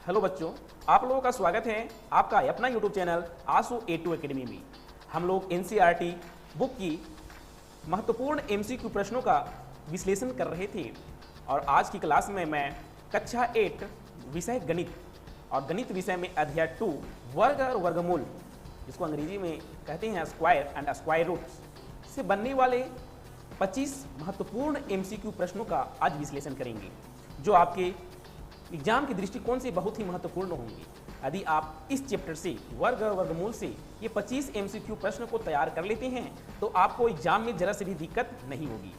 Hello बच्चों, आप लोगों का स्वागत है आपका अपना यूट्यूब चैनल आसू A2 एकेडमी में। हम लोग एनसीईआरटी बुक की महत्वपूर्ण एमसीक्यू प्रश्नों का विश्लेषण कर रहे थे और आज की क्लास में मैं कक्षा 8 विषय गणित और गणित विषय में अध्याय 2 वर्ग और वर्गमूल, जिसको अंग्रेजी में कहते हैं स्क्वायर एंड स्क्वायर रूट्स, से बनने वाले 25 महत्वपूर्ण एमसीक्यू प्रश्नों का आज विश्लेषण करेंगे, जो आपके एग्जाम के दृष्टिकोण से बहुत ही महत्वपूर्ण होंगे। यदि आप इस चैप्टर से वर्ग और वर्गमूल से ये 25 एमसीक्यू प्रश्न को तैयार कर लेते हैं तो आपको एग्जाम में जरा सी भी दिक्कत नहीं होगी।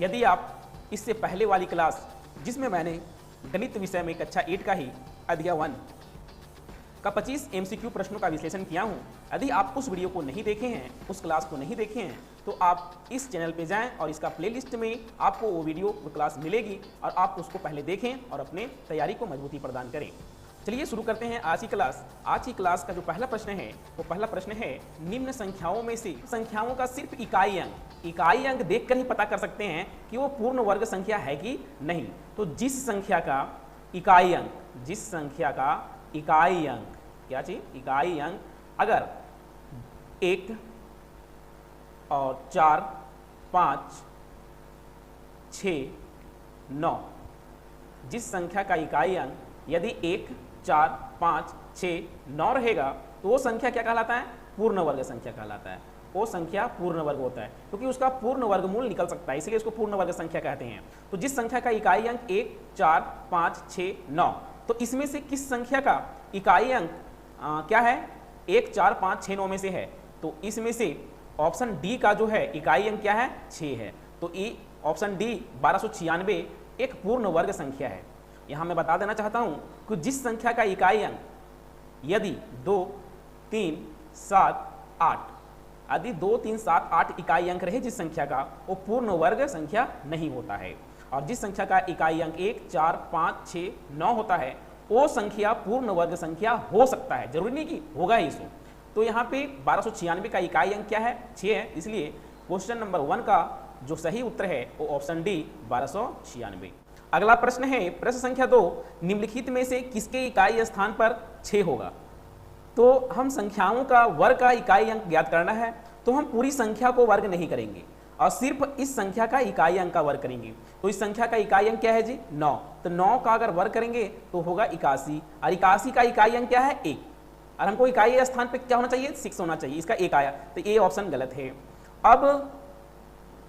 यदि आप इससे पहले वाली क्लास, जिसमें मैंने गणित विषय में कक्षा 8 का ही अध्याय 1 का 25 एमसीक्यू प्रश्नों का विश्लेषण किया हूं, यदि आप उस वीडियो को नहीं देखे हैं, उस क्लास को नहीं देखे हैं, तो आप इस चैनल पे जाएं और इसका प्लेलिस्ट में आपको वो वीडियो, वो क्लास मिलेगी और आप उसको पहले देखें और अपने तैयारी को मजबूती प्रदान करें। चलिए शुरू करते हैं आज की क्लास। आज की क्लास का जो पहला प्रश्न है, वो पहला प्रश्न है निम्न संख्याओं में से संख्याओं का सिर्फ इकाई अंक देखकर ही पता कर सकते हैं कि वो पूर्ण वर्ग संख्या है कि नहीं। तो जिस संख्या का इकाई अंक क्या चीज, इकाई अंक अगर 1 और 4, 5, 6, 9, जिस संख्या का इकाई अंक यदि 1, 4, 5, 6, 9 रहेगा तो वो संख्या क्या कहलाता है? पूर्ण वर्ग संख्या कहलाता है। वो संख्या पूर्ण वर्ग होता है क्योंकि उसका पूर्ण वर्गमूल निकल सकता है, इसलिए इसको पूर्ण वर्ग संख्या कहते हैं। तो जिस संख्या का इकाई अंक 1, 4, 5, 6, 9, तो इसमें से किस संख्या का इकाई अंक क्या है? 1, 4, 5, 6, 9 में से है। तो इसमें से ऑप्शन डी का जो है इकाई अंक क्या है? 6 है। तो ई ऑप्शन डी 1296 एक पूर्ण वर्ग संख्या है। यहां मैं बता देना चाहता हूं कि जिस संख्या का इकाई अंक यदि 2, 3, 7, 8, यदि 2, 3, 7, 8 इकाई अंक रहे जिस संख्या का, वो पूर्ण वर्ग संख्या नहीं होता है। और जिस संख्या का इकाई अंक 1, 4, 5, 6, 9 होता है, वो संख्या पूर्ण वर्ग संख्या हो सकता है, जरूरी नहीं कि होगा ही सो। तो यहाँ पे 1296 का इकाई अंक क्या है? 6 है। इसलिए क्वेश्चन नंबर 1 का जो सही उत्तर है वो ऑप्शन डी 1296। अगला प्रश्न है प्रश्न संख्या 2, निम्नलिखित में से किसके इकाई स्थान पर 6 होगा? तो हम संख्याओं का वर्ग का इकाई अंक ज्ञात करना है, तो हम पूरी संख्या को वर्ग नहीं करेंगे और सिर्फ इस संख्या का इकाई अंक का वर्ग करेंगे। तो इस संख्या का इकाई अंक क्या है जी? 9। तो 9 का अगर वर्ग करेंगे तो होगा 81, और 81 का इकाई अंक क्या है? 1, और हमको इकाई स्थान पे क्या होना चाहिए? 6 होना चाहिए। इसका 1 आया, तो ये ऑप्शन गलत है। अब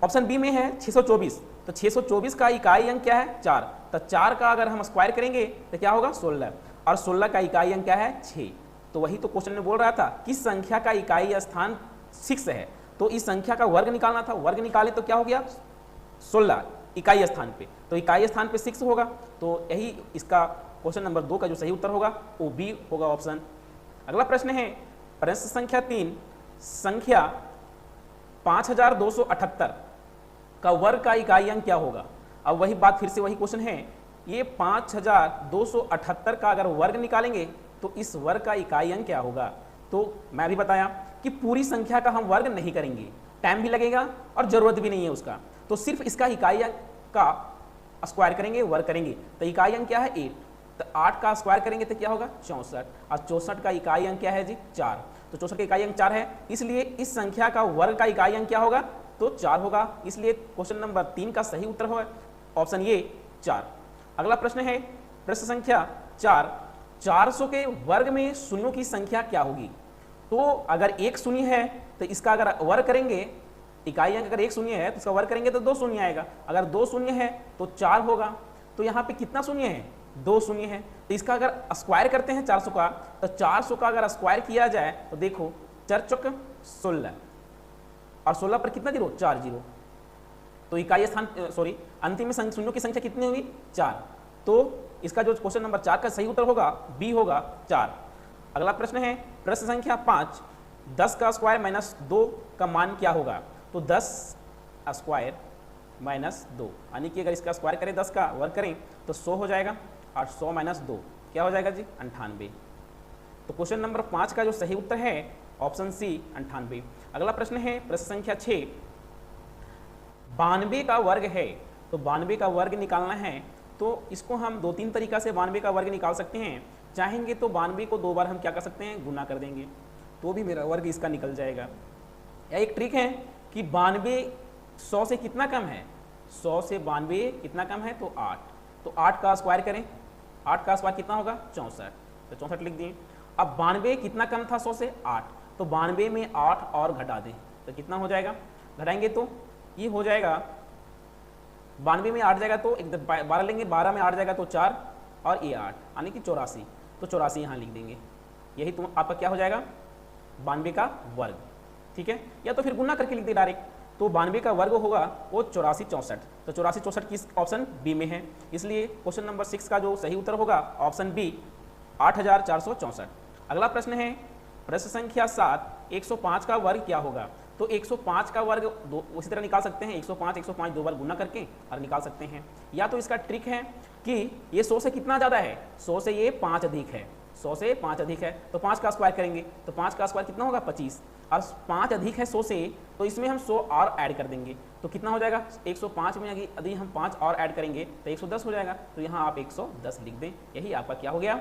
ऑप्शन बी में है 624, तो 624 का इकाई अंक क्या है? 4। तो 4 का अगर हम स्क्वायर करेंगे तो क्या होगा? 16, और 16 का इकाई अंक क्या है? 6। तो वही तो क्वेश्चन में बोल रहा था, किस संख्या का इकाई स्थान 6 है, तो इस संख्या का वर्ग निकालना था। वर्ग निकाले तो क्या हो गया? 16 इकाई स्थान पे, तो इकाई स्थान पे 6 होगा। तो यही इसका क्वेश्चन नंबर 2 का जो सही उत्तर होगा वो बी होगा ऑप्शन। अगला प्रश्न है प्रश्न संख्या 3, संख्या 5278 का वर्ग का इकाई अंक क्या होगा? अब वही बात, फिर से वही क्वेश्चन है, ये 5278 का अगर वर्ग निकालेंगे तो इस वर्ग का इकाई अंक क्या होगा? तो मैं भी बताया कि पूरी संख्या का हम वर्ग नहीं करेंगे, टाइम भी लगेगा और जरूरत भी नहीं है उसका। तो सिर्फ इसका इकाई अंक का स्क्वायर करेंगे, वर्ग करेंगे। तो इकाई अंक क्या है? 8। तो 8 का स्क्वायर करेंगे तो क्या होगा? 64, और 64 का इकाई अंक क्या है जी? 4। तो 64 का इकाई अंक 4 है, इसलिए इस संख्या का वर्ग का इकाई अंक क्या होगा? तो 4 होगा। इसलिए क्वेश्चन नंबर 3 का सही उत्तर होगा ऑप्शन ए 4। अगला प्रश्न है प्रश्न संख्या 4, 400 के वर्ग में शून्यों की संख्या क्या होगी? तो अगर 1 शून्य है तो इसका अगर वर्ग करेंगे, इकाई अंक अगर 1 शून्य है तो इसका वर्ग करेंगे तो 2 शून्य आएगा। अगर 2 शून्य है तो 4 होगा। तो यहाँ पे कितना शून्य है? 2 शून्य है। तो इसका अगर स्क्वायर करते हैं 400 का, तो 400 का अगर स्क्वायर किया जाए तो देखो 4 चौक 16, और 16 पर कितना जीरो? 4 जीरो। तो इकाई स्थान अंतिम में शून्यों की संख्या कितनी हुई? 4। तो इसका जो क्वेश्चन नंबर 4 का सही उत्तर होगा बी होगा 4। अगला प्रश्न है प्रश्न संख्या 5, 10 का स्क्वायर माइनस 2 का मान क्या होगा? तो 10 स्क्वायर माइनस 2, यानी कि अगर इसका स्क्वायर करें, 10 का वर्ग करें तो 100 हो जाएगा, और 100 माइनस 2 क्या हो जाएगा जी? 98। तो क्वेश्चन नंबर 5 का जो सही उत्तर है ऑप्शन सी 98। अगला प्रश्न है प्रश्न संख्या 6, 92 का वर्ग है। तो 92 का वर्ग निकालना है, तो इसको हम 2-3 तरीका से 92 का वर्ग निकाल सकते हैं। चाहेंगे तो 92 को 2 बार हम क्या कर सकते हैं, गुना कर देंगे, तो भी मेरा वर्ग इसका निकल जाएगा। या एक ट्रिक है कि 92 100 से कितना कम है, 100 से 92 कितना कम है, तो 8, तो 8 का स्क्वायर करें, 8 का स्क्वायर कितना होगा, 64, तो 64 लिख दिए। अब 92 कितना कम था 100 से, 8, तो 92 में 8 और घटा दें तो कितना हो जाएगा, घटाएंगे तो ये हो जाएगा 92 में 8 जाएगा तो 12 लेंगे, 12 में 8 जाएगा तो 4 और ये 8 यानी कि 84, तो 84 यहाँ लिख देंगे। यही तुम आपका क्या हो जाएगा, 92 का वर्ग, ठीक है। या तो फिर गुना करके लिख दे डायरेक्ट, तो 92 का वर्ग होगा वो 84 64, तो 84 64 किस ऑप्शन बी में है, इसलिए क्वेश्चन नंबर 6 का जो सही उत्तर होगा ऑप्शन बी 8464। अगला प्रश्न है प्रश्न संख्या 7, 105 का वर्ग क्या होगा। तो 105 का वर्ग उसी तरह निकाल सकते हैं, 105 105 दो बार गुना करके और निकाल सकते हैं। या तो इसका ट्रिक है कि ये 100 से कितना ज़्यादा है, 100 से ये 5 अधिक है, 100 से 5 अधिक है, तो 5 का स्क्वायर करेंगे, तो 5 का स्क्वायर कितना होगा 25, और 5 अधिक है 100 से, तो इसमें हम 100 और ऐड कर देंगे, तो कितना हो जाएगा 105 में यदि हम 5 और ऐड करेंगे तो 110 हो जाएगा, तो यहाँ आप 110 लिख दें। यही आपका क्या हो गया,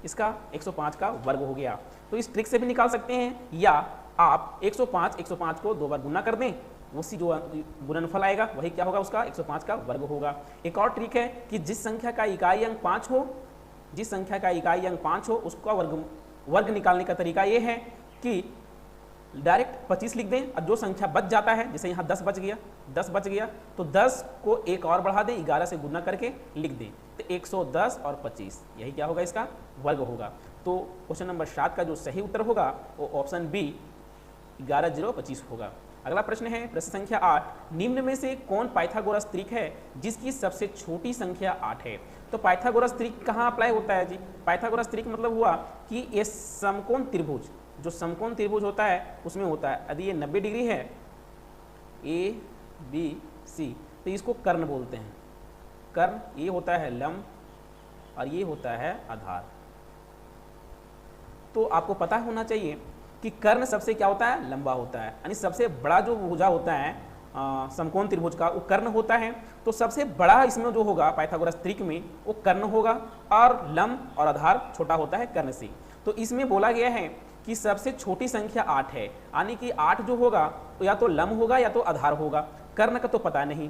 इसका 105 का वर्ग हो गया। तो इस ट्रिक से भी निकाल सकते हैं, या आप 105 को 2 बार गुना कर दें, उसी जो गुणनफल आएगा वही क्या होगा, उसका 105 का वर्ग होगा। एक और ट्रिक है कि जिस संख्या का इकाई अंक 5 हो, जिस संख्या का इकाई अंक 5 हो उसका वर्ग निकालने का तरीका ये है कि डायरेक्ट 25 लिख दें, और जो संख्या बच जाता है, जैसे यहाँ 10 बच गया तो 10 को एक और बढ़ा दें, 11 से गुना करके लिख दें, तो 110 और 25, यही क्या होगा, इसका वर्ग होगा। तो क्वेश्चन नंबर 7 का जो सही उत्तर होगा वो ऑप्शन बी 11025 होगा। अगला प्रश्न है प्रश्न संख्या 8, निम्न में से कौन पाइथागोरस त्रिक है जिसकी सबसे छोटी संख्या 8 है। तो पाइथागोरस त्रिक कहाँ अप्लाई होता है जी, पाइथागोरस त्रिक मतलब हुआ कि ये समकोण त्रिभुज, जो समकोण त्रिभुज होता है उसमें होता है, यदि ये 90 डिग्री है ए बी सी, तो इसको कर्ण बोलते हैं। कर्ण ये होता है लंब और ये होता है आधार। तो आपको पता होना चाहिए कि कर्ण सबसे क्या होता है, लंबा होता है, यानी सबसे बड़ा जो भुजा होता है समकोण त्रिभुज का वो कर्ण होता है। तो सबसे बड़ा इसमें जो होगा पाइथागोरस त्रिक में वो कर्ण होगा, और लंब और आधार छोटा होता है कर्ण से। तो इसमें बोला गया है कि सबसे छोटी संख्या 8 है, यानी कि 8 जो होगा तो या तो लंब होगा या तो आधार होगा, कर्ण का तो पता नहीं।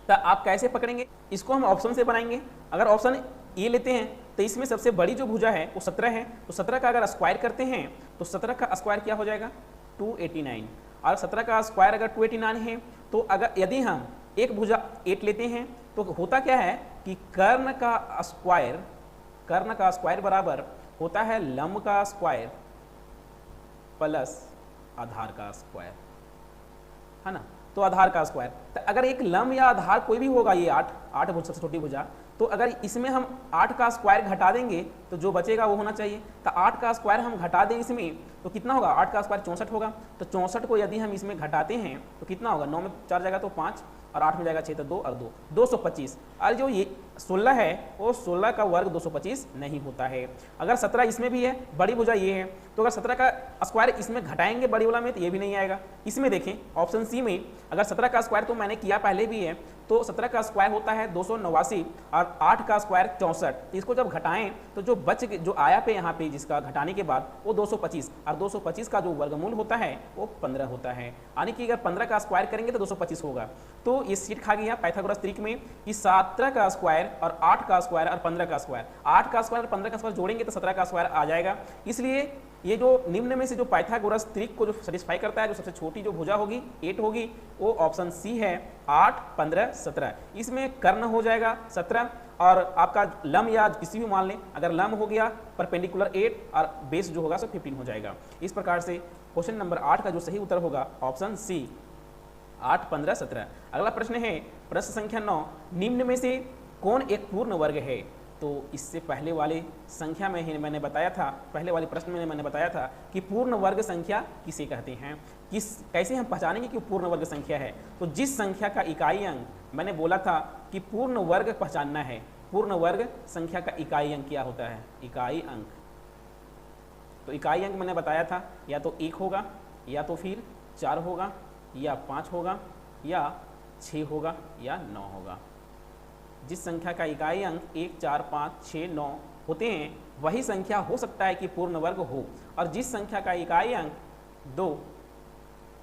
तो आप कैसे पकड़ेंगे, इसको हम ऑप्शन से बनाएंगे। अगर ऑप्शन ए लेते हैं तो इसमें सबसे बड़ी जो भुजा है वो 17 है, तो 17 का अगर स्क्वायर करते हैं तो 17 का स्क्वायर क्या हो जाएगा 289, और 17 का स्क्वायर अगर 289 है तो अगर यदि हम एक भुजा 8 लेते हैं तो होता क्या है कि कर्ण का स्क्वायर बराबर होता है लंब का स्क्वायर प्लस आधार का स्क्वायर, है ना। तो आधार का स्क्वायर, तो अगर एक लंब या आधार कोई भी होगा, ये 8 भुजा सबसे छोटी भुजा, तो अगर इसमें हम 8 का स्क्वायर घटा देंगे तो जो बचेगा वो होना चाहिए। तो 8 का स्क्वायर हम घटा दें इसमें तो कितना होगा, 8 का स्क्वायर 64 होगा, तो 64 को यदि हम इसमें घटाते हैं तो कितना होगा, 9 में 4 जाएगा तो 5, और 8 में जाएगा 6 तो 2 और 2 225। और जो ये 16 है वो 16 का वर्ग 225 नहीं होता है। अगर 17 इसमें भी है, बड़ी भुजा ये है, तो अगर 17 का स्क्वायर इसमें घटाएंगे बड़ी वाला में तो ये भी नहीं आएगा। इसमें देखें ऑप्शन सी में अगर 17 का स्क्वायर तो मैंने किया पहले भी है, तो 17 का स्क्वायर होता है 289 और 8 का स्क्वायर 64। इसको जब घटाएं तो जो आया पे यहाँ पे जिसका घटाने के बाद वो 225, और 225 का जो वर्गमूल होता है वो 15 होता है, यानी कि अगर 15 का स्क्वायर करेंगे तो 225 होगा। तो ये सीट खा गया पाइथागोरस त्रिक में कि 17 का स्क्वायर और 8 का स्क्वायर और 15 का स्क्वायर, 8 का स्क्वायर और 15 का स्क्वायर जोड़ेंगे तो 17 का स्क्वायर आ जाएगा। इसलिए ये जो निम्न में से जो पाइथागोरस त्रिक को जो सेटिस्फाई करता है, जो सबसे छोटी जो भुजा होगी 8 होगी, वो ऑप्शन सी है 8 15 17। इसमें कर्ण हो जाएगा 17, और आपका लंब या किसी भी मान लें, अगर लंब हो गया परपेंडिकुलर 8 और बेस जो होगा सो 15 हो जाएगा। इस प्रकार से क्वेश्चन नंबर 8 का जो सही उत्तर होगा ऑप्शन सी 8 15 17। अगला प्रश्न है प्रश्न संख्या 9, निम्न में से कौन एक पूर्ण वर्ग है। तो इससे पहले वाले संख्या में ही मैंने बताया था, पहले वाले प्रश्न में मैंने बताया था कि पूर्ण वर्ग संख्या किसे कहते हैं, कैसे हम पहचानेंगे कि पूर्ण वर्ग संख्या है। तो जिस संख्या का इकाई अंक, मैंने बोला था कि पूर्ण वर्ग पहचानना है, पूर्ण वर्ग संख्या का इकाई अंक क्या होता है, इकाई अंक। तो इकाई अंक मैंने बताया था या तो 1 होगा, या तो फिर 4 होगा, या 5 होगा, या 6 होगा, या 9 होगा। जिस संख्या का इकाई अंक 1 4 5 6 9 होते हैं वही संख्या हो सकता है कि पूर्ण वर्ग हो, और जिस संख्या का इकाई अंक 2,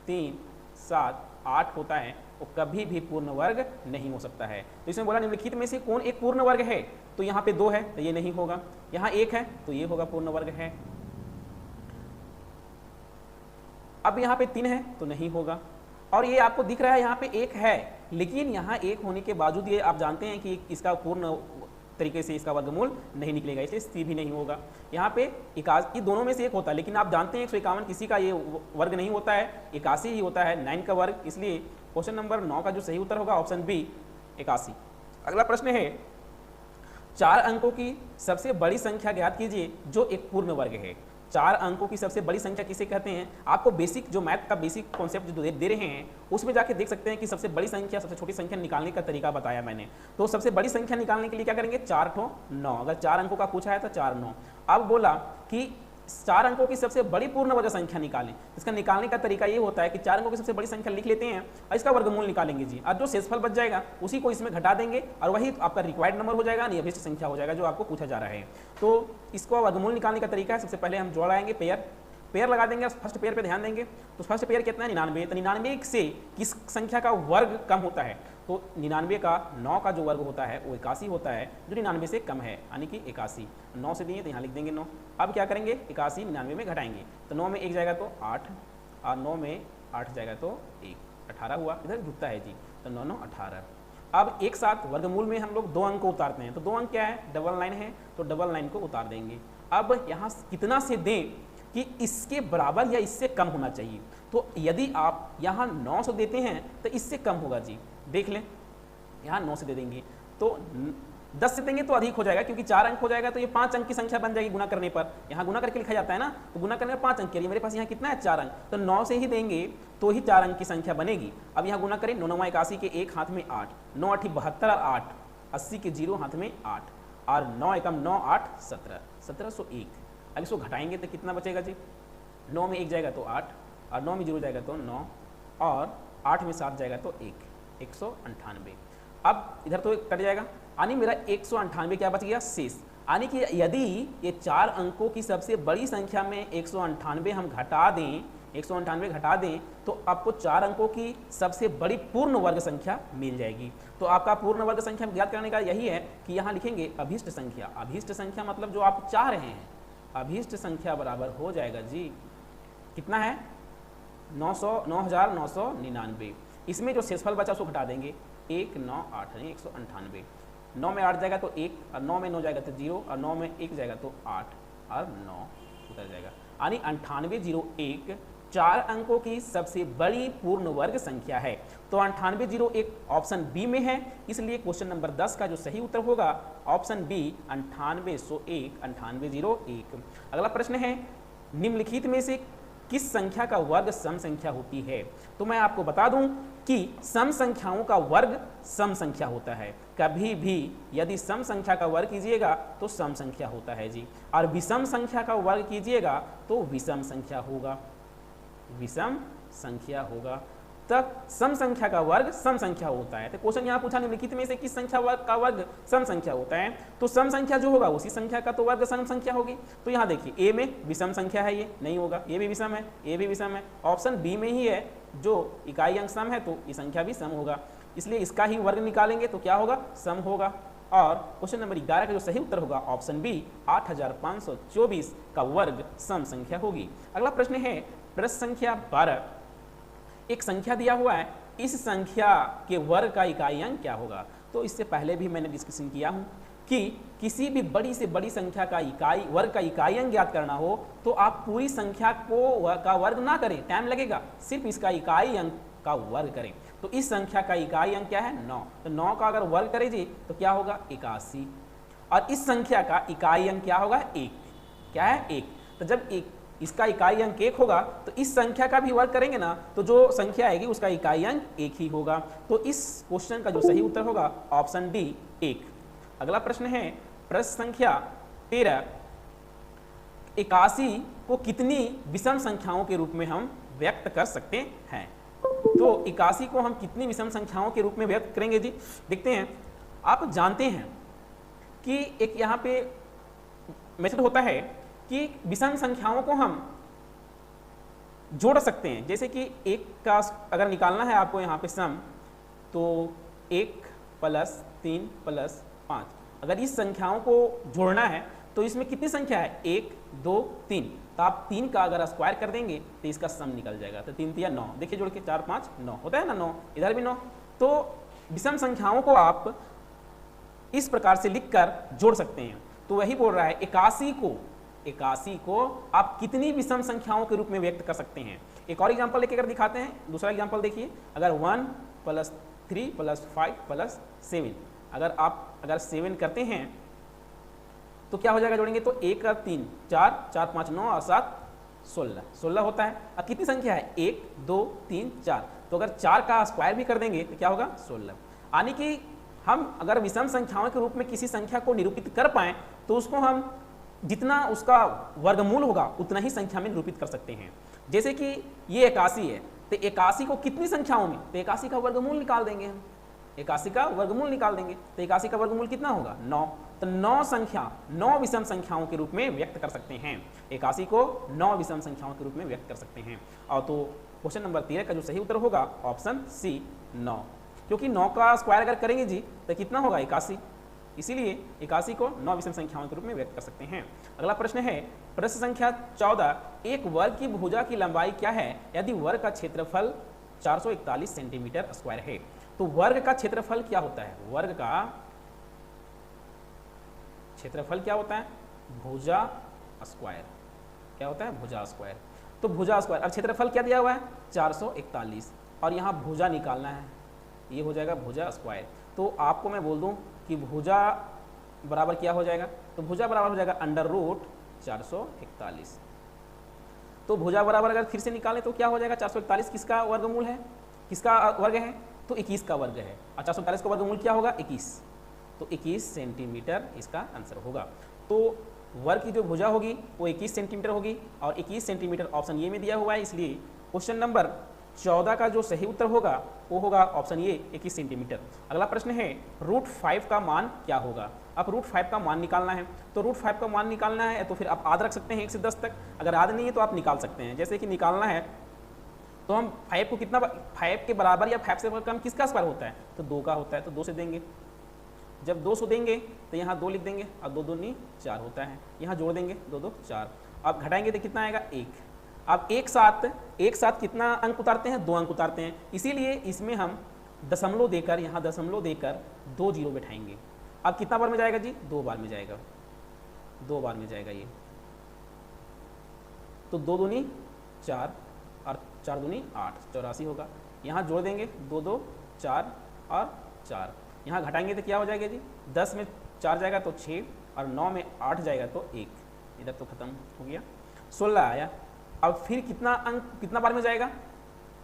3, 7, 8 होता है वो कभी भी पूर्ण वर्ग नहीं हो सकता है। तो इसमें बोला निम्नलिखित में से कौन एक पूर्ण वर्ग है, तो यहाँ पे 2 है तो ये नहीं होगा, यहाँ 1 है तो ये होगा पूर्ण वर्ग है, अब यहाँ पे 3 है तो नहीं होगा, और ये आपको दिख रहा है यहाँ पे 1 है, लेकिन यहाँ 1 होने के बावजूद ये आप जानते हैं कि इसका पूर्ण तरीके से इसका वर्गमूल नहीं निकलेगा, इसलिए सी भी नहीं होगा। यहाँ पे 81 दोनों में से एक होता है, लेकिन आप जानते हैं 151 किसी का ये वर्ग नहीं होता है, 81 ही होता है 9 का वर्ग, इसलिए क्वेश्चन नंबर 9 का जो सही उत्तर होगा ऑप्शन बी 81। अगला प्रश्न है 4 अंकों की सबसे बड़ी संख्या ज्ञात कीजिए जो एक पूर्ण वर्ग है। 4 अंकों की सबसे बड़ी संख्या किसे कहते हैं? आपको बेसिक जो मैथ का बेसिक कॉन्सेप्ट जो दे रहे हैं उसमें जाके देख सकते हैं कि सबसे बड़ी संख्या सबसे छोटी संख्या निकालने का तरीका बताया मैंने। तो सबसे बड़ी संख्या निकालने के लिए क्या करेंगे? 4 ठो 9, अगर 4 अंकों का पूछा है तो 4 9। अब बोला कि 4 अंकों की सबसे बड़ी पूर्ण वर्ग संख्या निकालें। इसका निकालने का तरीका ये होता है कि 4 अंकों की सबसे बड़ी संख्या लिख लेते हैं और इसका वर्गमूल निकालेंगे जी, और जो शेषफल बच जाएगा उसी को इसमें घटा देंगे और वही आपका रिक्वायर्ड नंबर हो जाएगा, अभिष्ट संख्या हो जाएगा जो आपको पूछा जा रहा है। तो इसको वर्गमूल निकालने का तरीका है, सबसे पहले हम जोड़ आएंगे, पेयर लगा देंगे। फर्स्ट पेयर पे ध्यान देंगे तो फर्स्ट पेयर कितना है? 99। तो 99 से किस संख्या का वर्ग कम होता है? तो 99 का 9 का जो वर्ग होता है वो 81 होता है, जो 99 से कम है, यानी कि 81। 9 से दिए तो यहाँ लिख देंगे 9। अब क्या करेंगे? 81 99 में घटाएंगे, तो 9 में 1 जाएगा तो 8, और 9 में 8 जाएगा तो 1, 18 हुआ। इधर जुटता है जी, तो 9 9 18। अब एक साथ वर्गमूल में हम लोग 2 अंक को उतारते हैं, तो 2 अंक क्या है? डबल लाइन है, तो डबल लाइन को उतार देंगे। अब यहाँ कितना से दें कि इसके बराबर या इससे कम होना चाहिए, तो यदि आप यहाँ 9 से देते हैं तो इससे कम होगा जी, देख लें, यहाँ 9 से दे देंगे तो 10 से देंगे तो अधिक हो जाएगा, क्योंकि 4 अंक हो जाएगा तो ये 5 अंक की संख्या बन जाएगी गुना करने पर। यहाँ गुना करके लिखा जाता है ना, तो गुना करने पर 5 अंक के लिए मेरे पास यहाँ कितना है? 4 अंक, तो 9 से ही देंगे तो ही 4 अंक की संख्या बनेगी। अब यहाँ गुना करें, 9 9 81 के 1 हाथ में 8, 9 8 72 और 8 80 के 0 हाथ में 8, और 9 एकम 9 8 17, 1701। अब इसको घटाएंगे तो कितना बचेगा जी? 9 में 1 जाएगा तो 8, और 9 में 0 जाएगा तो 9, और 8 में 7 जाएगा तो 1, 198। अब इधर तो कट जाएगा, यानी मेरा 198 क्या बच गया? शेष। यानी कि यदि ये 4 अंकों की सबसे बड़ी संख्या में 198 हम घटा दें, 198 घटा दें तो आपको 4 अंकों की सबसे बड़ी पूर्ण वर्ग संख्या मिल जाएगी। तो आपका पूर्ण वर्ग संख्या ज्ञात करने का यही है कि यहाँ लिखेंगे अभीष्ट संख्या। अभीष्ट संख्या मतलब जो आप चाह रहे हैं, अभीष्ट संख्या बराबर हो जाएगा जी, कितना है? 9999। इसमें जो शेषफल बचा उसको घटा देंगे, 198 यानी 198। 9 में 8 जाएगा तो 1, और 9 में 9 जाएगा तो 0, और 9 में 1 जाएगा तो 8, और 9 उतर जाएगा, यानी 9801 4 अंकों की सबसे बड़ी पूर्ण वर्ग संख्या है। तो 9801 ऑप्शन बी में है, इसलिए क्वेश्चन नंबर 10 का जो सही उत्तर होगा ऑप्शन बी 9801, 9801। अगला प्रश्न है निम्नलिखित में से किस संख्या का वर्ग सम संख्या होती है? तो मैं आपको बता दूं कि सम संख्याओं का वर्ग सम संख्या होता है। कभी भी यदि सम संख्या का वर्ग कीजिएगा तो सम संख्या होता है जी, और विषम संख्या का वर्ग कीजिएगा तो विषम संख्या होगा, विषम संख्या होगा। तब सम संख्या का वर्ग सम संख्या होता है। तो क्वेश्चन यहाँ पूछा निम्नलिखित में से किस संख्या का वर्ग सम संख्या होता है? तो सम संख्या जो होगा उसी संख्या का तो वर्ग सम संख्या होगी। तो यहाँ देखिए ए में विषम संख्या है, ये नहीं होगा, ये भी विषम है, ये भी विषम है। ऑप्शन बी में ही है जो इकाई अंक सम है तो ये संख्या भी सम होगा, इसलिए इसका ही वर्ग निकालेंगे तो क्या होगा? सम होगा। और क्वेश्चन नंबर 11 का जो सही उत्तर होगा ऑप्शन बी 8524 का वर्ग सम संख्या होगी। अगला प्रश्न है प्रश्न संख्या 12। एक संख्या दिया हुआ है, इस संख्या के वर्ग का इकाई अंक क्या होगा? तो इससे पहले भी मैंने डिस्कशन किया हूं कि किसी भी बड़ी से बड़ी संख्या का वर्ग का इकाई अंक ज्ञात करना हो तो आप पूरी संख्या का वर्ग ना करें, टाइम लगेगा, सिर्फ इसका इकाई अंक का वर्ग करें। तो इस संख्या का इकाई अंक क्या है? 9। तो 9 का अगर वर्ग करें जी तो क्या होगा? 81। और इस संख्या का इकाई अंक क्या होगा? 1। क्या है? 1। तो जब इसका इकाई अंक 1 होगा तो इस संख्या का भी वर्ग करेंगे ना, तो जो संख्या आएगी उसका इकाई अंक 1 ही होगा। तो इस क्वेश्चन का जो सही उत्तर होगा ऑप्शन डी 1। अगला प्रश्न है प्रश्न संख्या 13। 81 को कितनी विषम संख्याओं के रूप में हम व्यक्त कर सकते हैं? तो 81 को हम कितनी विषम संख्याओं के रूप में व्यक्त करेंगे जी? देखते हैं। आप जानते हैं कि एक यहाँ पे मेथड होता है कि विषम संख्याओं को हम जोड़ सकते हैं। जैसे कि एक का अगर निकालना है आपको यहाँ पे सम, तो 1 + 3 + 5, अगर इस संख्याओं को जोड़ना है तो इसमें कितनी संख्या है, 1 2 3, तो आप 3 का अगर स्क्वायर कर देंगे तो इसका सम निकल जाएगा। तो 3 × 9, देखिए जोड़ के 4 5 9 होता है ना, 9 इधर भी 9। तो विषम संख्याओं को आप इस प्रकार से लिखकर जोड़ सकते हैं। तो वही बोल रहा है 81 को आप कितनी विषम संख्याओं के रूप में व्यक्त कर सकते हैं। एक और एग्जांपल लेके कर दिखाते हैं। दूसरा एग्जांपल देखिए, अगर 1 + 3 + 5 + 7, अगर 7 करते हैं तो क्या हो जाएगा, जोड़ेंगे तो 1 और 3 4, 4 5 9 और 7 16 होता है। अब कितनी संख्या है, 1 2 3 4, तो अगर 4 का स्क्वायर भी कर देंगे तो क्या होगा, 16। यानी कि हम अगर विषम संख्याओं के रूप में किसी संख्या को निरूपित कर पाएं तो उसको हम जितना उसका वर्गमूल होगा उतना ही संख्या में निरूपित कर सकते हैं। जैसे कि ये 81 है, तो 81 को कितनी संख्याओं में, तो 81 का वर्गमूल निकाल देंगे हम, 81 का वर्गमूल निकाल देंगे, तो 81 का वर्गमूल कितना होगा, 9। तो 9 विषम संख्याओं के रूप में व्यक्त कर सकते हैं। 81 को 9 विषम संख्याओं के रूप में व्यक्त कर सकते हैं। और तो क्वेश्चन नंबर 13 का जो सही उत्तर होगा ऑप्शन सी 9, क्योंकि 9 का स्क्वायर अगर करेंगे जी तो कितना होगा, 81, इसीलिए 81 को 9 विषम संख्याओं के रूप में व्यक्त कर सकते हैं। अगला प्रश्न है प्रश्न संख्या 14, एक वर्ग की भुजा की लंबाई क्या है यदि वर्ग का क्षेत्रफल 441 सेंटीमीटर स्क्वायर है। तो वर्ग का क्षेत्रफल क्या होता है, वर्ग का क्षेत्रफल क्या होता है, भुजा स्क्वायर, क्या होता है, भुजा स्क्वायर। तो भुजा स्क्वायर, अब क्षेत्रफल क्या दिया हुआ है, 441, और यहाँ भुजा निकालना है, ये हो जाएगा भुजा स्क्वायर। तो आपको मैं बोल दूं कि भुजा बराबर क्या हो जाएगा, तो भुजा बराबर हो जाएगा √441। तो भुजा बराबर अगर फिर से निकालें तो क्या हो जाएगा, 441 किसका वर्गमूल है, किसका वर्ग है, तो 21 का वर्ग है, और 441 का वर्गमूल क्या होगा, 21, तो 21 सेंटीमीटर इसका आंसर होगा। तो वर्ग की जो भुजा होगी वो 21 सेंटीमीटर होगी, और 21 सेंटीमीटर ऑप्शन ए में दिया हुआ है, इसलिए क्वेश्चन नंबर 14 का जो सही उत्तर होगा वो होगा ऑप्शन ए 21 सेंटीमीटर। अगला प्रश्न है √5 का मान क्या होगा। अब √5 का मान निकालना है, तो √5 का मान निकालना है तो फिर आप याद रख सकते हैं 1 से 10 तक, अगर याद नहीं है तो आप निकाल सकते हैं। जैसे कि निकालना है तो हम 5 को कितना, 5 के बराबर या 5 से कम किसका स्क्वायर होता है, तो 2 का होता है, तो 2 से देंगे। जब 200 देंगे तो यहाँ 2 लिख देंगे, और 2 2 4 होता है, यहाँ जोड़ देंगे 2 2 4, अब घटाएंगे तो कितना आएगा, 1। अब एक साथ कितना अंक उतारते हैं, 2 अंक उतारते हैं, इसीलिए इसमें हम दशमलव देकर, यहाँ दशमलव देकर 2 जीरो बैठाएंगे। अब कितना बार में जाएगा जी, 2 बार में जाएगा, 2 बार में जाएगा ये, तो 2 2 4 और 4 2 8, 84 होगा। यहाँ जोड़ देंगे 2 2 4 और 4, यहाँ घटाएंगे तो क्या हो जाएगा जी, 10 में 4 जाएगा तो 6, और 9 में 8 जाएगा तो 1, इधर तो खत्म हो गया, 16 आया। अब फिर कितना अंक कितना बार में जाएगा,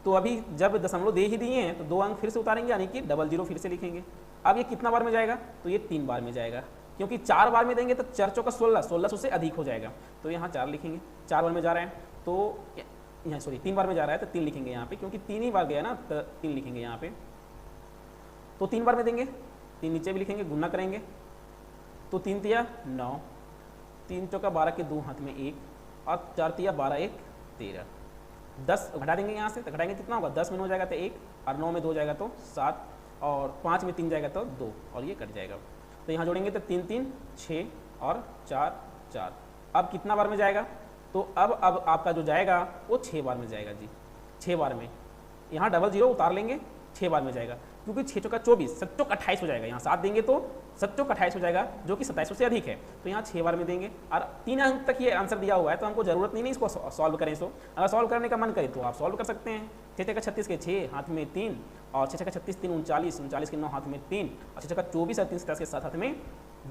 तो अभी जब दशमलव दे ही दिए हैं तो 2 अंक फिर से उतारेंगे, यानी कि 00 फिर से लिखेंगे। अब ये कितना बार में जाएगा, तो ये 3 बार में जाएगा, क्योंकि 4 बार में देंगे तो 4 चौका 16, 1600 से अधिक हो जाएगा, तो यहाँ 4 लिखेंगे, 4 बार में जा रहा है तो यहाँ 3 बार में जा रहा है तो 3 लिखेंगे यहाँ पे, क्योंकि 3 ही बार गया ना, तो 3 लिखेंगे यहाँ पे। तो 3 बार में देंगे, 3 नीचे भी लिखेंगे, गुना करेंगे तो 3 तिया 9, 3 चौका 12 के 2 हाथ में 1, और 4 तिया 12 1 13, 10 घटा देंगे यहाँ से, तो घटाएंगे कितना होगा, 10 में 9 जाएगा तो 1, और 9 में 2 जाएगा तो 7, और 5 में 3 जाएगा तो 2, और ये कट जाएगा। तो यहाँ जोड़ेंगे तो 3 3 6 और 4 4। अब कितना बार में जाएगा, तो अब आपका जो जाएगा वो 6 बार में जाएगा जी, 6 बार में। यहाँ 00 उतार लेंगे, 6 बार में जाएगा, क्योंकि 6 चौका 24, 7 चौक 28 हो जाएगा, यहाँ 7 देंगे तो 7 चौक 28 हो जाएगा, जो कि 2700 से अधिक है, तो यहाँ 6 बार में देंगे। और 3 अंक तक ये आंसर दिया हुआ है, तो हमको जरूरत नहीं इसको सॉल्व करें। सो अगर सॉल्व करने का मन करे तो आप सॉल्व कर सकते हैं। 6 चौका 36 के 6 हाथ में 3, और 6 चौका 36 3 39, 39 के 9 हाथ में 3, और 6 चौका 24 और 3 27 के 7 हाथ में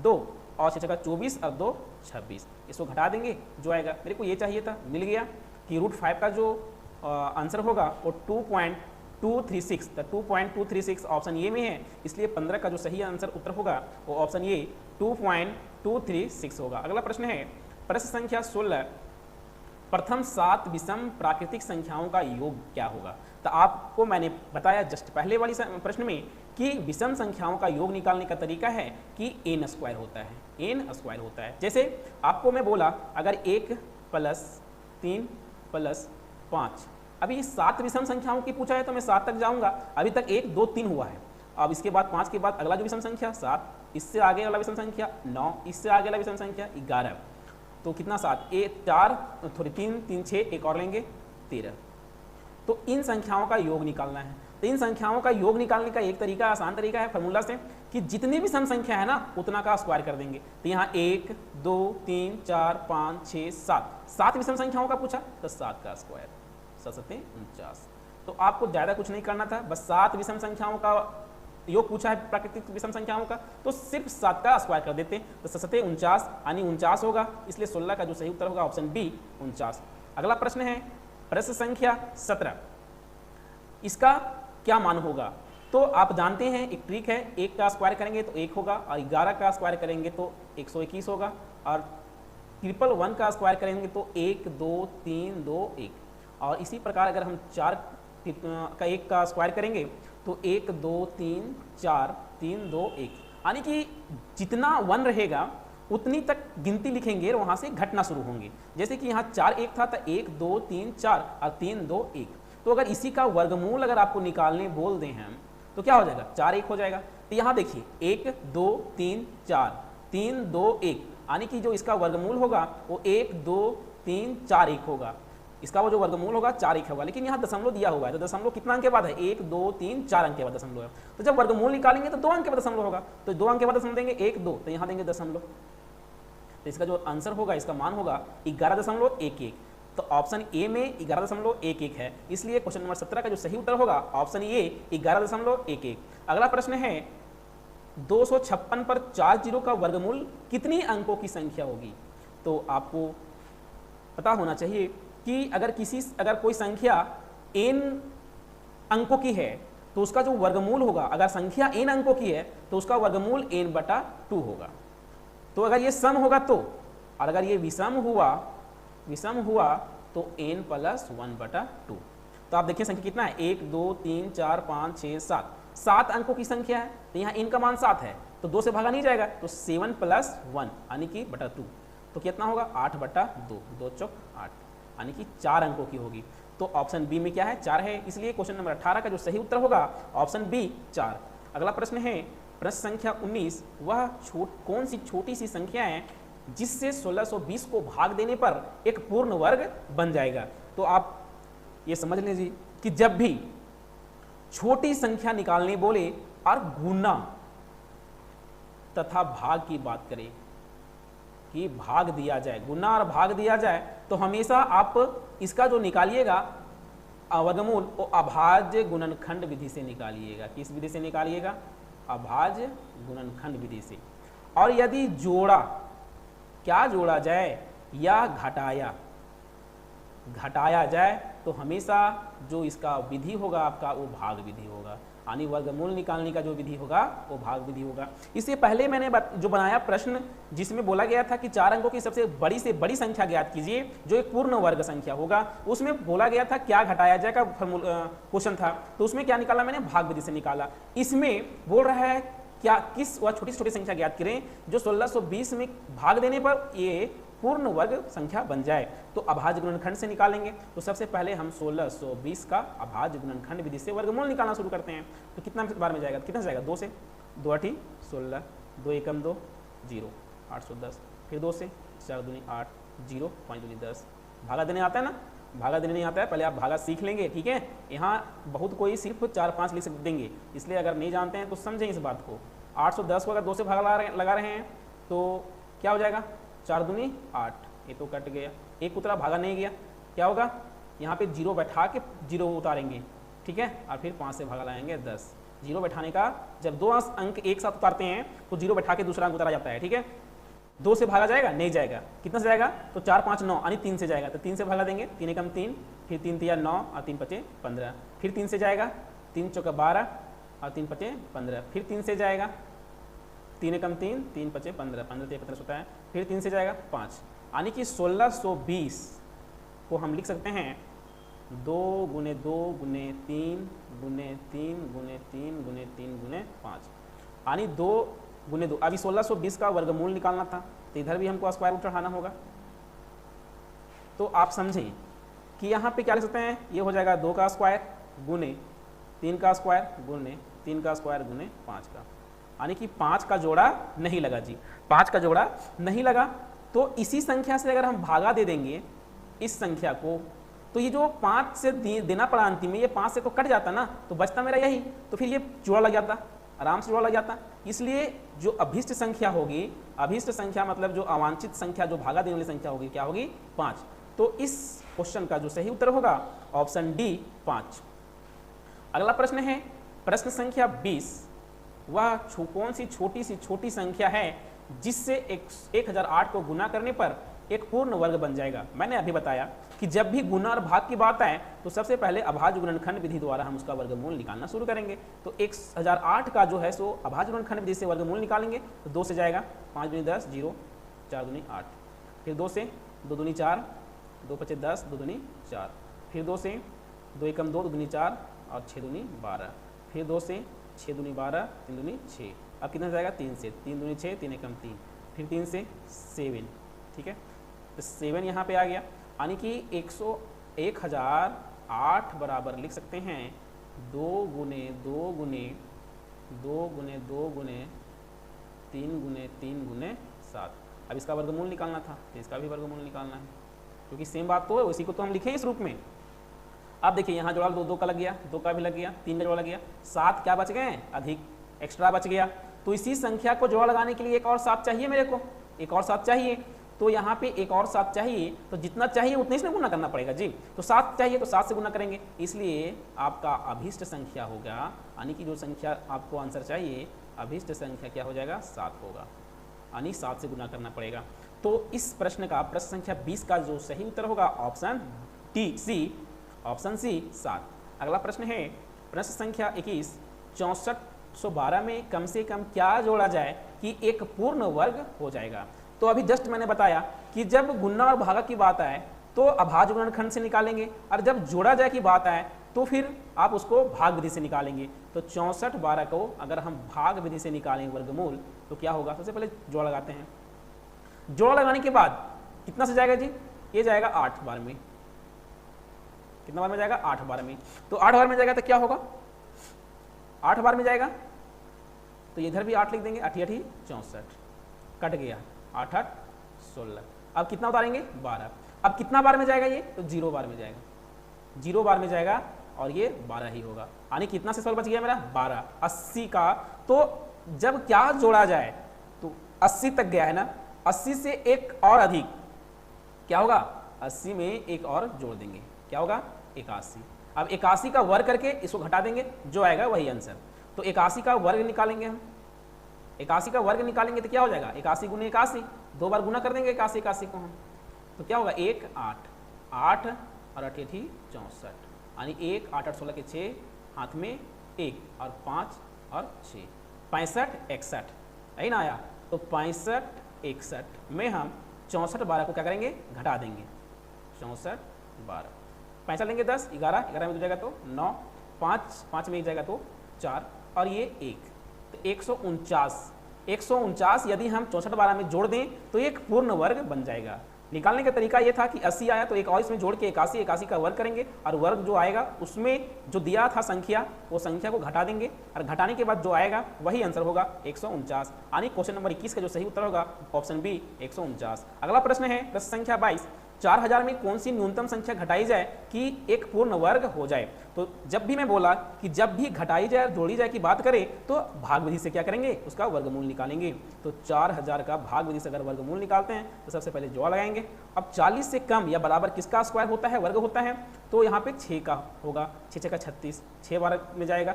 2, और 6 चौका 24 और 2 26, इसको घटा देंगे जो आएगा। मेरे को ये चाहिए था, मिल गया कि √5 का जो आंसर होगा वो 2.236, तो 2.236 ऑप्शन ए में है, इसलिए 15 का जो सही आंसर उत्तर होगा वो ऑप्शन ए 2.236 होगा। अगला प्रश्न है प्रश्न संख्या 16, प्रथम 7 विषम प्राकृतिक संख्याओं का योग क्या होगा। तो आपको मैंने बताया जस्ट पहले वाली प्रश्न में कि विषम संख्याओं का योग निकालने का तरीका है कि n स्क्वायर होता है, n स्क्वायर होता है। जैसे आपको मैं बोला अगर 1 + 3 + 5, अभी 7 विषम संख्याओं की पूछा है तो मैं 7 तक जाऊंगा, अभी तक 1 2 3 हुआ है। अब इसके बाद 5 के बाद अगला जो विषम संख्या 7, इससे आगे वाला विषम संख्या 9, इससे आगे वाला विषम संख्या 11, तो कितना 7 4 थोड़ी 3 3 6 एक और लेंगे 13। तो इन संख्याओं का योग निकालना है। तो इन संख्याओं का योग निकालने का एक तरीका, आसान तरीका है फॉर्मूला से कि जितनी भी सम संख्या है ना उतना का स्क्वायर कर देंगे। तो यहाँ 1 2 3 4 5 6 7, 7 विषम संख्याओं का पूछा तो 7 का स्क्वायर, 7 7 49। तो आपको ज़्यादा कुछ नहीं करना था, बस 7 विषम संख्याओं का योग पूछा है प्राकृतिक विषम संख्याओं का, तो सिर्फ 7 का स्क्वायर कर देते हैं। तो 7 7 49 यानी 49 होगा, इसलिए 16 का जो सही उत्तर होगा ऑप्शन बी 49। अगला प्रश्न है प्रश्न संख्या 17, इसका क्या मान होगा? तो आप जानते हैं एक ट्रिक है, 1 का स्क्वायर करेंगे तो 1 होगा, और 11 का स्क्वायर करेंगे तो 121 होगा, और 111 का स्क्वायर करेंगे तो 1 2 3 2 1, और इसी प्रकार अगर हम 4 का 1 का स्क्वायर करेंगे तो 1 2 3 4 3 2 1, यानी कि जितना 1 रहेगा उतनी तक गिनती लिखेंगे और वहाँ से घटना शुरू होंगे। जैसे कि यहाँ 4 1 था तो 1 2 3 4 और 3 2 1। तो अगर इसी का वर्गमूल अगर आपको निकालने बोल दें हम तो क्या हो जाएगा? 4 1 हो जाएगा। तो यहाँ देखिए 1 2 3 4 3 2 1, यानी कि जो इसका वर्गमूल होगा वो 1 2 3 4 1 होगा। इसका वो जो वर्गमूल होगा 4 1 होगा, लेकिन यहाँ दशमलव दिया हुआ है तो दशमलव कितना अंक के बाद है? 1 2 3 4 अंक के बाद दशमलव है। तो जब वर्गमूल निकालेंगे तो 2 अंक के बाद दशमलव होगा, तो 2 अंक के बाद दशमलव देंगे 1 2, तो यहाँ देंगे दशमलव। तो इसका जो आंसर होगा, इसका मान होगा 11.11। तो ऑप्शन ए में 11.11 है, इसलिए क्वेश्चन नंबर 17 का जो सही उत्तर होगा ऑप्शन ए 11.11। अगला प्रश्न है 256 पर 4 जीरो का वर्गमूल कितनी अंकों की संख्या होगी? तो आपको पता होना चाहिए कि अगर कोई संख्या n अंकों की है तो उसका जो वर्गमूल होगा, अगर संख्या n अंकों की है तो उसका वर्गमूल n/2 होगा। तो अगर ये सम होगा तो, और अगर ये विषम हुआ तो n + 1/2। तो आप देखिए संख्या कितना है? 1 2 3 4 5 6 7, 7 अंकों की संख्या है, तो यहाँ n का मान 7 है तो 2 से भागा नहीं जाएगा, तो 7 + 1 यानी कि बटा 2, तो कितना होगा? 8/2, 2 चौक 8, यानी कि 4 अंकों की होगी। तो ऑप्शन बी में क्या है? 4 है, इसलिए क्वेश्चन नंबर 18 का जो सही उत्तर होगा ऑप्शन बी 4। अगला प्रश्न है प्रश्न संख्या 19, वह कौन सी छोटी सी संख्या है जिससे 1620 को भाग देने पर एक पूर्ण वर्ग बन जाएगा? तो आप ये समझ लीजिए कि जब भी छोटी संख्या निकालने बोले और गुना तथा भाग की बात करें कि भाग दिया जाए, गुना और भाग दिया जाए, तो हमेशा आप इसका जो निकालिएगा वर्गमूल वो अभाज्य गुणनखंड विधि से निकालिएगा। किस विधि से निकालिएगा? अभाज्य गुणनखंड विधि से। और यदि जोड़ा, क्या जोड़ा जाए या घटाया जाए तो हमेशा जो इसका विधि होगा आपका वो भाग विधि होगा, यानी वर्गमूल निकालने का जो विधि होगा वो भाग विधि होगा। इससे पहले मैंने जो बनाया प्रश्न जिसमें बोला गया था कि 4 अंकों की सबसे बड़ी से बड़ी संख्या ज्ञात कीजिए जो एक पूर्ण वर्ग संख्या होगा, उसमें बोला गया था क्या घटाया जाए का क्वेश्चन था, तो उसमें क्या निकाला मैंने? भाग विधि से निकाला। इसमें बोल रहा है क्या किस वह छोटी छोटी संख्या ज्ञात करें जो 1620 में भाग देने पर ये पूर्ण वर्ग संख्या बन जाए, तो अभाज्य गुणनखंड से निकालेंगे। तो सबसे पहले हम 1620 का अभाज्य गुणनखंड विधि से वर्गमूल निकालना शुरू करते हैं। तो कितना बार में जाएगा? कितना से जाएगा? 2 से, 2 8 16, 2 एकम 2 0, 810, फिर 2 से 4 दूनी 8, 0, 5 दूनी 10। भागा देने आता है ना? भागा देने नहीं आता है, पहले आप भागा सीख लेंगे, ठीक है। यहाँ बहुत कोई सिर्फ 4 5 लिख देंगे, इसलिए अगर नहीं जानते हैं तो समझें इस बात को। 810 को अगर 2 से भागा लगा रहे हैं तो क्या हो जाएगा? 4 दूनी 8, ये तो कट गया, एक उतरा भागा नहीं गया, क्या होगा? यहाँ पे 0 बैठा के 0 उतारेंगे, ठीक है, और फिर 5 से भागा लाएंगे 10। 0 बैठाने का जब 2 अंक एक साथ उतारते हैं तो 0 बैठा के दूसरा अंक उतारा जाता है, ठीक है। 2 से भागा जाएगा? नहीं जाएगा। कितना से जाएगा? तो 4 5 9 यानी 3 से जाएगा, तो 3 से भागा देंगे, 3 एकम 3, फिर 3 3 9 और 3 5 15, फिर 3 से जाएगा, 3 चौका 12 और 3 5 15, फिर 3 से जाएगा, 3 एकम 3, 3 5 15, 15 से 15 होता है, फिर 3 से जाएगा 5, यानी कि 1620 को हम लिख सकते हैं 2 गुने 2 गुने 3 गुने 3 गुने 3 गुने 3 गुने 5, यानी 2 गुने 2। अभी 1620 का वर्गमूल निकालना था, तो इधर भी हमको स्क्वायर रूट चढ़ाना होगा। तो आप समझें कि यहाँ पे क्या लिख सकते हैं, ये हो जाएगा 2 का स्क्वायर गुने 3 का स्क्वायर गुने 3 का स्क्वायर गुने 5 का, यानी कि 5 का जोड़ा नहीं लगा जी, 5 का जोड़ा नहीं लगा। तो इसी संख्या से अगर हम भागा दे देंगे इस संख्या को, तो ये जो 5 से देना पड़ा अंतिम में, ये 5 से तो कट जाता ना, तो बचता मेरा यही, तो फिर ये जोड़ा लग जाता, आराम से जोड़ा लग जाता। इसलिए जो अभिष्ट संख्या होगी, अभिष्ट संख्या मतलब जो अवांछित संख्या, जो भागा देने वाली संख्या होगी, क्या होगी, 5। तो इस क्वेश्चन का जो सही उत्तर होगा ऑप्शन डी 5। अगला प्रश्न है प्रश्न संख्या 20। वह कौन सी छोटी संख्या है जिससे 1008 को गुना करने पर एक पूर्ण वर्ग बन जाएगा। मैंने अभी बताया कि जब भी गुना और भाग की बात आए तो सबसे पहले अभाज्य गुणनखंड विधि द्वारा हम उसका वर्गमूल निकालना शुरू करेंगे। तो 1008 का जो है सो अभाज्य गुणनखंड विधि से वर्गमूल निकालेंगे, तो 2 से जाएगा, 5 दूनी 10, 0, 4 दूनी 8, फिर 2 से 2 दूनी 4, 2 पचे 10, 2 दूनी 4, फिर 2 से 2 एकम 2, 2 दूनी 4 और 6 दूनी 12, फिर 2 से 6 दूनी 12, 3 दूनी 6। अब कितना जाएगा, 3 से, 3 दूनी 6, 3 एकम 3, फिर 3 से 7, ठीक है, तो 7 यहाँ पे आ गया, यानी कि 1008 बराबर लिख सकते हैं 2 गुने 2 गुने 2 गुने 2 गुने 3 गुने 3 गुने 7। अब इसका वर्गमूल निकालना था, तो इसका भी वर्गमूल निकालना है, क्योंकि सेम बात तो है, उसी को तो हम लिखे इस रूप में। अब देखिए यहाँ जोड़ा 2 का लग गया, 2 का भी लग गया, 3 का जोड़ा लग गया, 7 क्या बच गए, अधिक एक्स्ट्रा बच गया। तो इसी संख्या को जोड़ा लगाने के लिए एक और 7 चाहिए मेरे को, एक और 7 चाहिए। तो यहाँ पे एक और 7 चाहिए, तो जितना चाहिए उतने से गुना करना पड़ेगा जी। तो 7 चाहिए तो 7 से गुना करेंगे, इसलिए आपका अभीष्ट संख्या होगा, यानी कि जो संख्या आपको आंसर चाहिए, अभीष्ट संख्या क्या हो जाएगा, 7 होगा, यानी 7 से गुना करना पड़ेगा। तो इस प्रश्न का प्रश्न संख्या 20 का जो सही उत्तर होगा ऑप्शन सी, ऑप्शन सी 7। अगला प्रश्न है प्रश्न संख्या 21। 6412 में कम से कम क्या जोड़ा जाए कि एक पूर्ण वर्ग हो जाएगा। तो अभी जस्ट मैंने बताया कि जब गुणा और भागा की बात आए तो अभाज्य गुणनखंड से निकालेंगे, और जब जोड़ा जाए की बात आए तो फिर आप उसको भाग विधि से निकालेंगे। तो 6412 को अगर हम भाग विधि से निकालेंगे वर्गमूल, तो क्या होगा, सबसे पहले जोड़ा लगाते हैं। जोड़ा लगाने के बाद कितना से जाएगा जी, ये जाएगा 8 बार में। कितना बार में जाएगा, 8 बार में। तो 8 बार में जाएगा तो क्या होगा, 8 बार में जाएगा तो इधर भी 8 लिख देंगे, 8 8 64, कट गया, 8 8 16। अब कितना उतारेंगे, 12। अब कितना बार में जाएगा ये, तो 0 बार में जाएगा, 0 बार में जाएगा, और ये 12 ही होगा, यानी कितना से सवाल बच गया मेरा, 12। 80 का, तो जब क्या जोड़ा जाए, तो 80 तक गया है ना, 80 से एक और अधिक क्या होगा, 80 में एक और जोड़ देंगे, क्या होगा, 81। अब 81 का वर्ग करके इसको घटा देंगे, जो आएगा वही आंसर। तो 81 का वर्ग निकालेंगे हम, 81 का वर्ग निकालेंगे तो क्या हो जाएगा, 81 गुने 81, 2 बार गुना कर देंगे 81 को हम, तो क्या होगा, 1 8 8 और 8 8 64, यानी 1 8 8 16 के 6, हाथ में 1 और 5 और 6, 65 61, यही ना आया। तो 65 61 में हम 64 12 को क्या करेंगे, घटा देंगे, 64 12, 65 लेंगे 10, 11 11 में तो जाएगा तो 9, 5 5 में एक जाएगा तो 4, और ये 1, तो 149 यदि हम 64 12 में जोड़ दें तो एक पूर्ण वर्ग बन जाएगा। निकालने का तरीका ये था कि 80 आया तो एक और इसमें जोड़ के 81 का वर्ग करेंगे, और वर्ग जो आएगा उसमें जो दिया था संख्या, वो संख्या को घटा देंगे, और घटाने के बाद जो आएगा वही आंसर होगा 149, यानी क्वेश्चन नंबर 21 का जो सही उत्तर होगा ऑप्शन बी 149। अगला प्रश्न है प्रश्न संख्या 22। 4000 में कौन सी न्यूनतम संख्या घटाई जाए कि एक पूर्ण वर्ग हो जाए। तो जब भी मैं बोला कि जब भी घटाई जाए जोड़ी जाए की बात करें तो भाग विधि से क्या करेंगे, उसका वर्गमूल निकालेंगे। तो 4000 का भाग विधि से अगर वर्गमूल निकालते हैं तो सबसे पहले जोड़ लगाएंगे। अब 40 से कम या बराबर किसका स्क्वायर होता है, वर्ग होता है, तो यहाँ पे 6 का होगा, 6 6 का 36, 6 बार में जाएगा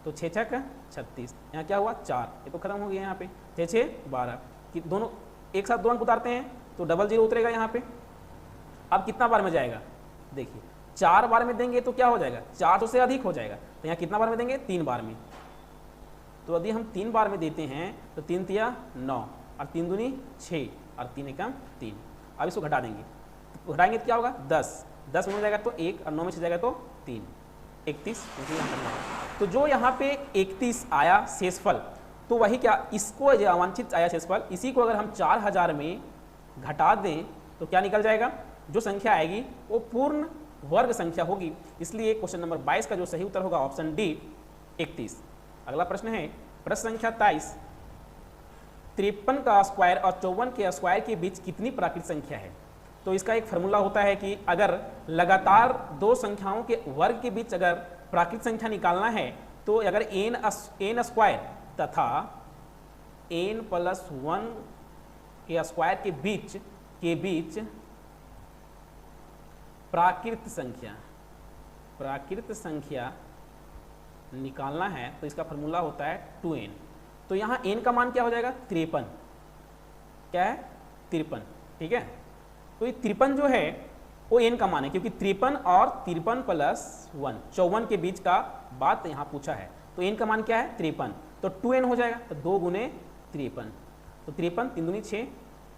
तो 6 6 का 36, यहाँ क्या हुआ 4, ये तो खत्म हो गया यहाँ पे 6 6 12 कि दोनों एक साथ 2 अंक उतारते हैं तो डबल 0 उतरेगा यहाँ पे। अब कितना बार में जाएगा, देखिए 4 बार में देंगे तो क्या हो जाएगा, 400 से अधिक हो जाएगा, तो यहाँ कितना बार में देंगे, 3 बार में। तो यदि हम 3 बार में देते हैं तो 3 तिया 9 और 3 दूनी 6 और 3 एकम 3। अब इसको घटा देंगे, तो घटाएंगे तो क्या होगा 10, 10 में हो जाएगा तो 1 और 9 में से जाएगा तो 3, 31, क्योंकि यहाँ करना है। तो जो यहाँ पे 31 आया शेषफल, तो वही क्या, इसको जो अवांछित आया शेषफल, इसी को अगर हम 4000 में घटा दें तो क्या निकल जाएगा, जो संख्या आएगी वो पूर्ण वर्ग संख्या होगी। इसलिए क्वेश्चन नंबर 22 का जो सही उत्तर होगा ऑप्शन डी 31। अगला प्रश्न है प्रश्न संख्या 23, 53 का स्क्वायर और 54 के स्क्वायर के बीच कितनी प्राकृत संख्या है। तो इसका एक फार्मूला होता है कि अगर लगातार दो संख्याओं के वर्ग के बीच अगर प्राकृत संख्या निकालना है तो अगर n स्क्वायर तथा n प्लस 1 के स्क्वायर के बीच प्राकृत संख्या निकालना है तो इसका फार्मूला होता है 2n। तो यहाँ n का मान क्या हो जाएगा, 53, क्या है 53, ठीक है। तो ये 53 जो है वो n का मान है, क्योंकि 53 और 53 प्लस 1 54 के बीच का बात यहाँ पूछा है। तो n का मान क्या है 53, तो 2n हो जाएगा, तो 2 गुने 53, तो 53 3 दूनी 6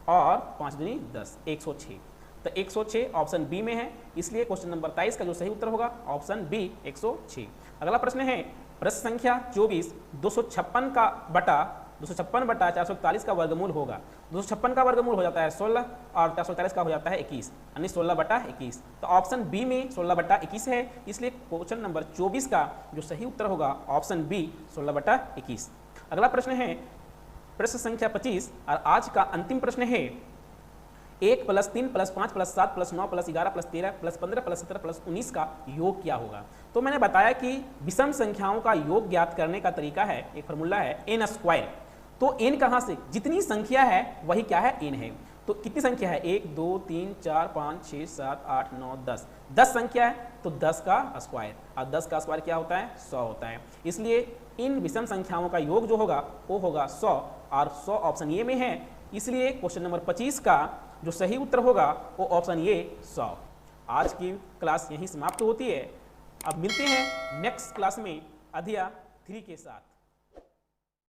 और 5 दूनी 10, 106। तो 106 ऑप्शन बी में है, इसलिए क्वेश्चन नंबर 23 का जो सही उत्तर होगा ऑप्शन बी 106। अगला प्रश्न है प्रश्न संख्या 24, 256 बटा 441 का वर्गमूल होगा। 256 का वर्गमूल हो जाता है 16 और 440 का हो जाता है 21, यानी 16 बटा 21। तो ऑप्शन बी में 16 बटा 21 है, इसलिए क्वेश्चन नंबर 24 का जो सही उत्तर होगा ऑप्शन बी 16 बटा 21। अगला प्रश्न है प्रश्न संख्या 25 और आज का अंतिम प्रश्न है 1 plus 3 plus 5 plus 7 plus 9 plus 11 plus 13 plus 15 plus 17 plus 19 का योग क्या होगा। तो मैंने बताया कि विषम संख्याओं का योग ज्ञात करने का तरीका है, एक फार्मूला है n स्क्वायर। तो n कहाँ से, जितनी संख्या है वही क्या है, n है। तो कितनी संख्या है, 1 2 3 4 5 6 7 8 9 10, 10 संख्या है तो 10 का स्क्वायर, और 10 का स्क्वायर क्या होता है, 100 होता है। इसलिए इन विषम संख्याओं का योग जो होगा वो होगा 100, और 100 ऑप्शन ए में है, इसलिए क्वेश्चन नंबर 25 का जो सही उत्तर होगा वो ऑप्शन ए 100। आज की क्लास यहीं समाप्त होती है। अब मिलते हैं नेक्स्ट क्लास में अध्याय 3 के साथ।